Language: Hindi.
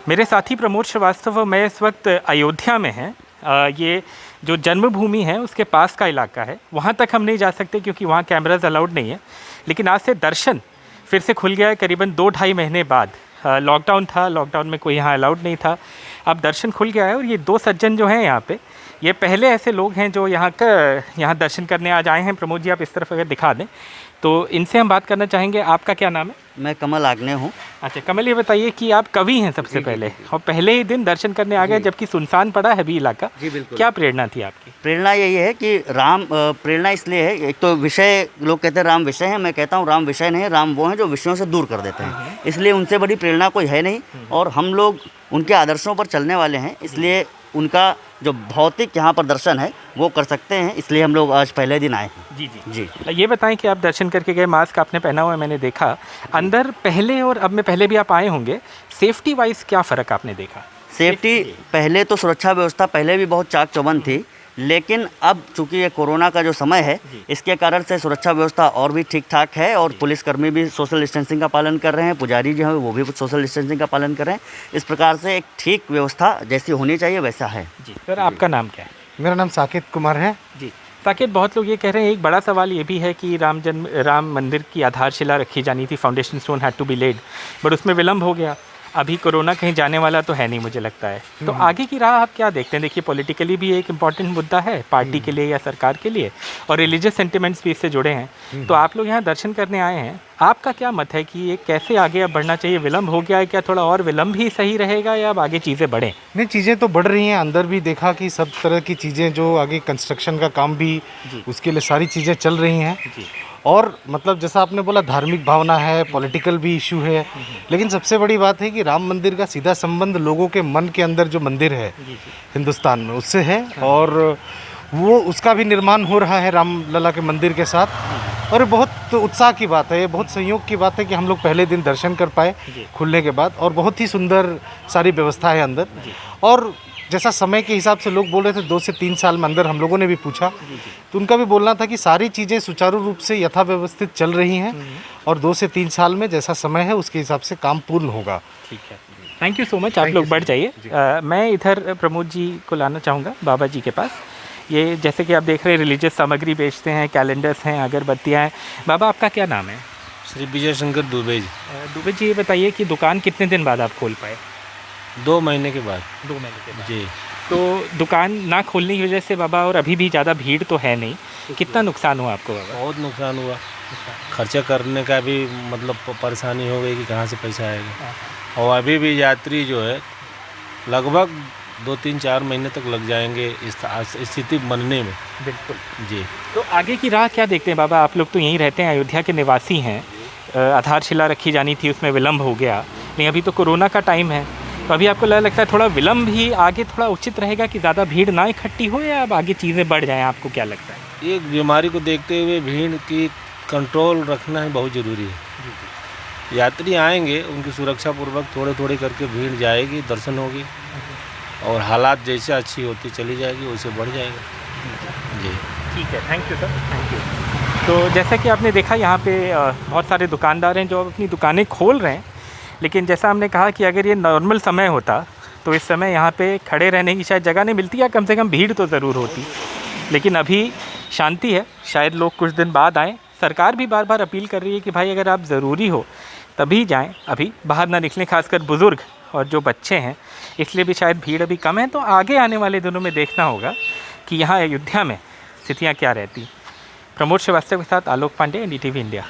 मेरे साथी प्रमोद श्रीवास्तव और मैं इस वक्त अयोध्या में हैं। ये जो जन्मभूमि है उसके पास का इलाका है। वहाँ तक हम नहीं जा सकते क्योंकि वहाँ कैमराज अलाउड नहीं है, लेकिन आज से दर्शन फिर से खुल गया है करीबन 2-2.5 महीने बाद। लॉकडाउन था, लॉकडाउन में कोई यहाँ अलाउड नहीं था, अब दर्शन खुल गया है। और ये 2 सज्जन जो हैं यहाँ पे, ये पहले ऐसे लोग हैं जो यहाँ दर्शन करने आज आए हैं। प्रमोद जी, आप इस तरफ अगर दिखा दें तो इनसे हम बात करना चाहेंगे। आपका क्या नाम है? मैं कमल आग्ने हूँ। अच्छा कमल, ये बताइए कि आप कवि हैं सबसे पहले, और पहले ही दिन दर्शन करने आ गए जबकि सुनसान पड़ा है भी इलाका। जी बिल्कुल। क्या प्रेरणा थी आपकी? प्रेरणा यही है कि राम प्रेरणा इसलिए है, एक तो विषय लोग कहते हैं राम विषय है, मैं कहता हूँ राम विषय नहीं, राम वो हैं जो विषयों से दूर कर देते हैं। इसलिए उनसे बड़ी प्रेरणा कोई है नहीं, और हम लोग उनके आदर्शों पर चलने वाले हैं, इसलिए उनका जो भौतिक यहाँ पर दर्शन है वो कर सकते हैं, इसलिए हम लोग आज पहले दिन आए हैं। जी जी जी। ये बताएं कि आप दर्शन करके गए, मास्क आपने पहना हुआ है, मैंने देखा अंदर पहले और अब में पहले भी आप आए होंगे, सेफ्टी वाइज क्या फ़र्क आपने देखा? सेफ्टी पहले तो सुरक्षा व्यवस्था पहले भी बहुत चाक चौबंद थी, लेकिन अब चूंकि ये कोरोना का जो समय है इसके कारण से सुरक्षा व्यवस्था और भी ठीक ठाक है, और पुलिसकर्मी भी सोशल डिस्टेंसिंग का पालन कर रहे हैं, पुजारी जो है वो भी सोशल डिस्टेंसिंग का पालन कर रहे हैं। इस प्रकार से एक ठीक व्यवस्था जैसी होनी चाहिए वैसा है। जी सर, आपका नाम क्या है? मेरा नाम साकेत कुमार है। जी साकेत, बहुत लोग ये कह रहे हैं, एक बड़ा सवाल ये भी है कि राम मंदिर की आधारशिला रखी जानी थी, foundation stone had to be laid, but उसमें विलम्ब हो गया। अभी कोरोना कहीं जाने वाला तो है नहीं मुझे लगता है, तो आगे की राह आप क्या देखते हैं? देखिए पॉलिटिकली भी एक इम्पॉर्टेंट मुद्दा है पार्टी के लिए या सरकार के लिए, और रिलीजियस सेंटिमेंट्स भी इससे जुड़े हैं। तो आप लोग यहाँ दर्शन करने आए हैं, आपका क्या मत है कि ये कैसे आगे अब बढ़ना चाहिए? विलम्ब हो गया है, क्या थोड़ा और विलम्ब ही सही रहेगा या अब आगे चीज़ें बढ़ें? नहीं, चीज़ें तो बढ़ रही हैं। अंदर भी देखा कि सब तरह की चीज़ें जो आगे कंस्ट्रक्शन का काम भी, उसके लिए सारी चीज़ें चल रही हैं। और मतलब जैसा आपने बोला, धार्मिक भावना है, पॉलिटिकल भी इशू है, लेकिन सबसे बड़ी बात है कि राम मंदिर का सीधा संबंध लोगों के मन के अंदर जो मंदिर है हिंदुस्तान में उससे है, और वो उसका भी निर्माण हो रहा है राम लला के मंदिर के साथ। और बहुत उत्साह की बात है, ये बहुत संयोग की बात है कि हम लोग पहले दिन दर्शन कर पाए खुलने के बाद, और बहुत ही सुंदर सारी व्यवस्था है अंदर। और जैसा समय के हिसाब से लोग बोल रहे थे 2 से 3 साल में अंदर, हम लोगों ने भी पूछा तो उनका भी बोलना था कि सारी चीज़ें सुचारू रूप से यथा व्यवस्थित चल रही हैं, और 2 से 3 साल में जैसा समय है उसके हिसाब से काम पूर्ण होगा। ठीक है, थैंक यू सो मच। आप लोग बढ़ जाइए। मैं इधर प्रमोद जी को लाना चाहूँगा, बाबा जी के पास। ये जैसे कि आप देख रहे हैं रिलीजियस सामग्री बेचते हैं, कैलेंडर्स हैं, अगरबत्तियाँ हैं। बाबा, आपका क्या नाम है? श्री विजय शंकर दुबे जी। दुबे जी, ये बताइए कि दुकान कितने दिन बाद आप खोल पाए? 2 महीने के बाद। 2 महीने के बाद जी। तो दुकान ना खोलने की वजह से बाबा, और अभी भी ज़्यादा भीड़ तो है नहीं, कितना नुकसान हुआ आपको बाबा? बहुत नुकसान हुआ, खर्चा करने का भी मतलब परेशानी हो गई कि कहाँ से पैसा आएगा। और अभी भी यात्री जो है लगभग 2-3-4 महीने तक लग जाएंगे इस स्थिति बनने में। बिल्कुल जी। तो आगे की राह क्या देखते हैं बाबा? आप लोग तो यहीं रहते हैं, अयोध्या के निवासी हैं। आधारशिला रखी जानी थी, उसमें विलम्ब हो गया, नहीं अभी तो कोरोना का टाइम है, तो अभी आपको लगता है थोड़ा विलम्ब ही आगे थोड़ा उचित रहेगा कि ज़्यादा भीड़ ना इकट्ठी हो, या अब आगे चीज़ें बढ़ जाएं? आपको क्या लगता है? एक बीमारी को देखते हुए भीड़ की कंट्रोल रखना ही बहुत ज़रूरी है। यात्री आएंगे, उनकी सुरक्षा पूर्वक थोड़े थोड़े करके भीड़ जाएगी, दर्शन होगी, और हालात जैसे अच्छी होती चली जाएगी वैसे बढ़ जाएगा। जी ठीक है, thank you sir, thank you. तो जैसा कि आपने देखा यहाँ पे बहुत सारे दुकानदार हैं जो अपनी दुकानें खोल रहे हैं, लेकिन जैसा हमने कहा कि अगर ये नॉर्मल समय होता तो इस समय यहाँ पे खड़े रहने की शायद जगह नहीं मिलती, या कम से कम भीड़ तो ज़रूर होती, लेकिन अभी शांति है। शायद लोग कुछ दिन बाद आएँ। सरकार भी बार बार अपील कर रही है कि भाई अगर आप ज़रूरी हो तभी जाएँ, अभी बाहर ना निकलें, खासकर बुज़ुर्ग और जो बच्चे हैं, इसलिए भी शायद भीड़ अभी कम है। तो आगे आने वाले दिनों में देखना होगा कि यहाँ अयोध्या में स्थितियाँ क्या रहती। प्रमोद श्रीवास्तव के साथ आलोक पांडे, NDTV इंडिया।